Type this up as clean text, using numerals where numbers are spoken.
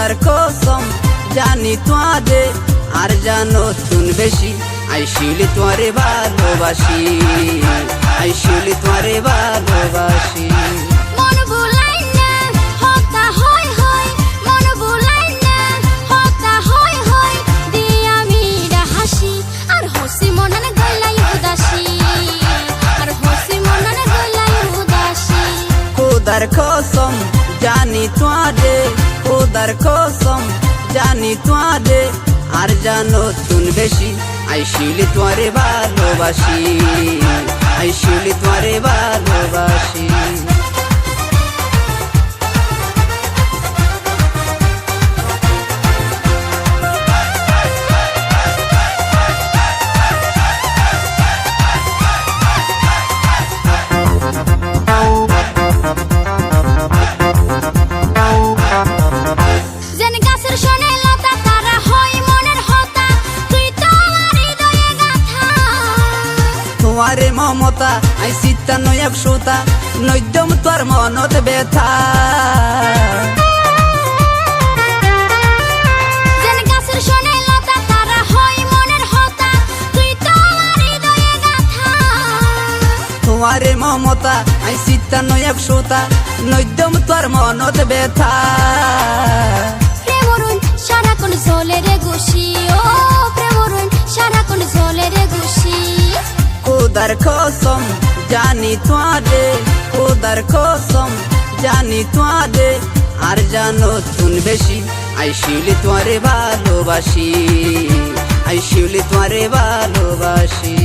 খোদার কসম জানি তোয়ারে আর জানো তুন বেশি আই শিউলি তোয়ারে ভালোবাসি, আই শিউলি তোয়ারে ভালোবাসি। মন ভুলাই না হতা হয় হয়, মন ভুলাই না হতা হয় হয়, দিয়ে আমি হাসি আর হসি মননে গলাই উদাসী, আর হসি মননে গলাই উদাসী। খোদার কসম জানি তোয়ারে, খোদার কসম জানি তোয়ারে আর জানো তুন বেশি আই শিউলি তোয়ারে ভালোবাসি, আই শিউলি তোয়ারে ভালোবাসি। তোমারে মমতা আই সিতা নয় একশোতা নৈদম তোর মনত ব্যথা। তোমারে মমতা আই সিতা নয় একশোতা নৈদম তোর মনত ব্যথা। প্রেমরুন সারাক্ষণ ঝোলে রে গুছি, ও প্রেমরুন সারাক্ষণ ঝোলে রে গুছি। খোদার কসম জানি তোয়ারে, খোদার কসম জানি তোয়ারে আর জানো তুন বেশি আই শিউলি তোয়ারে ভালোবাসি, আই শিউলি তোয়ারে ভালোবাসি।